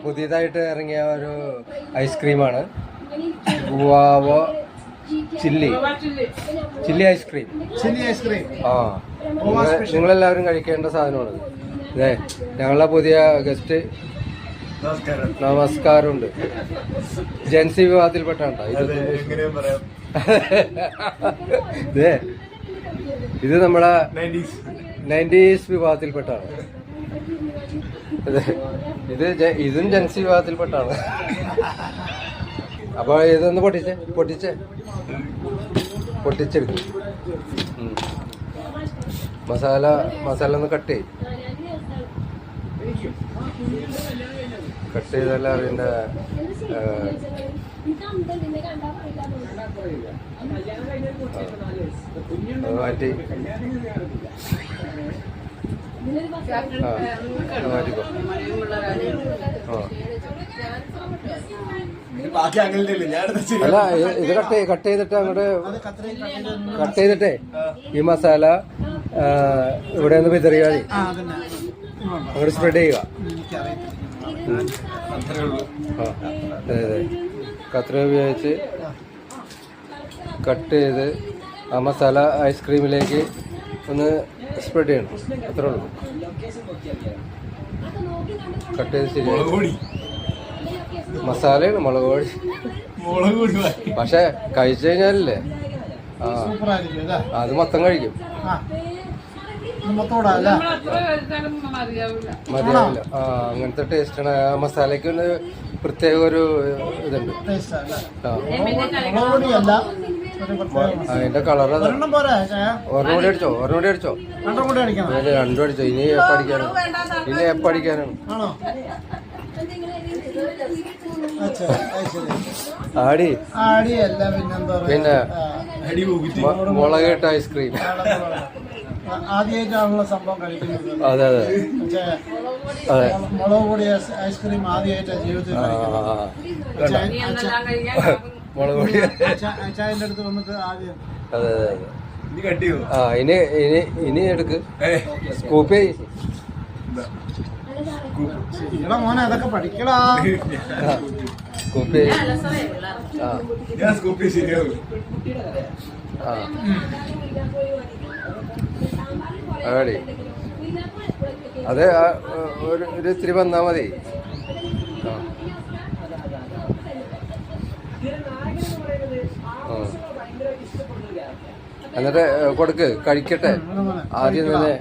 പുതിയതായിട്ട് ഇറങ്ങിയ ഒരു ഐസ്ക്രീമാണ് ഗുവാവോ ചില്ലി ഐസ്ക്രീം. ആ, നിങ്ങളെല്ലാവരും കഴിക്കേണ്ട സാധനമാണ്. അതെ, ഞങ്ങളുടെ പുതിയ ഗസ്റ്റ് നമസ്കാരമുണ്ട്. ജെൻസി വിഭാഗത്തിൽപ്പെട്ടാണ്ടോ ഇത് നമ്മളെ 90s വിഭാഗത്തിൽപ്പെട്ടാണ്. ഇതും ജെൻസി വിഭാഗത്തിൽപ്പെട്ടാണ്. അപ്പൊ ഇതൊന്ന് പൊട്ടിച്ചെടുക്കും. മസാല ഒന്ന് കട്ട് ചെയ്തല്ല അതിൻ്റെ മാറ്റി മാറ്റിക്കോ. അല്ല, ഇത് കട്ട് ചെയ്തിട്ട് അങ്ങോട്ട് കട്ട് ചെയ്തിട്ടേ ഈ മസാല ഇവിടെ ഒന്ന് വിതറിയാൽ മതി. അങ്ങോട്ട് സ്പ്രെഡ് ചെയ്യുക. അതെ, കത്രിക ഉപയോഗിച്ച് കട്ട് ചെയ്ത് ആ മസാല ഐസ്ക്രീമിലേക്ക് ഒന്ന് സ്പ്രെഡ് ചെയ്യണം. അത്രേ ഉള്ളൂ. കട്ട് ചെയ്ത് ശരിയാണ്. മസാലയാണ് മുളക് പൊടി. പക്ഷെ കഴിച്ചു കഴിഞ്ഞാലല്ലേ അത് മൊത്തം കഴിക്കും. മതിയാവില്ല. അങ്ങനത്തെ ടേസ്റ്റാണ്. ആ മസാലയ്ക്ക് ഒരു പ്രത്യേക ഒരു ഇതുണ്ട്. അതിന്റെ കളർ ഒരെണ്ണം കൂടി അടിച്ചോ. രണ്ടും അടിച്ചോ. ഇനി എപ്പ അടിക്കാനാണ്. പിന്നെ മുളകിട്ട ഐസ്ക്രീം. ആദ്യമായിട്ടാണല്ലോ സംഭവം കഴിക്കുന്നത്. അതെ, മുളക് പൊടി ഐസ്ക്രീം ആദ്യമായിട്ടാണ് ജീവിതത്തിൽ. മുളക് പൊടി ചായന്റെ അടുത്ത് വന്നിട്ട് ആദ്യം. അതെ. ഇനി എടുക്ക്. സ്കൂപ്പ് മോനെ അതൊക്കെ പഠിക്കടാ. അതെ, ഒരു ഇത്തിരി വന്നാ മതി. എന്നിട്ട് കൊടുക്ക്, കഴിക്കട്ടെ. ആദ്യം തന്നെ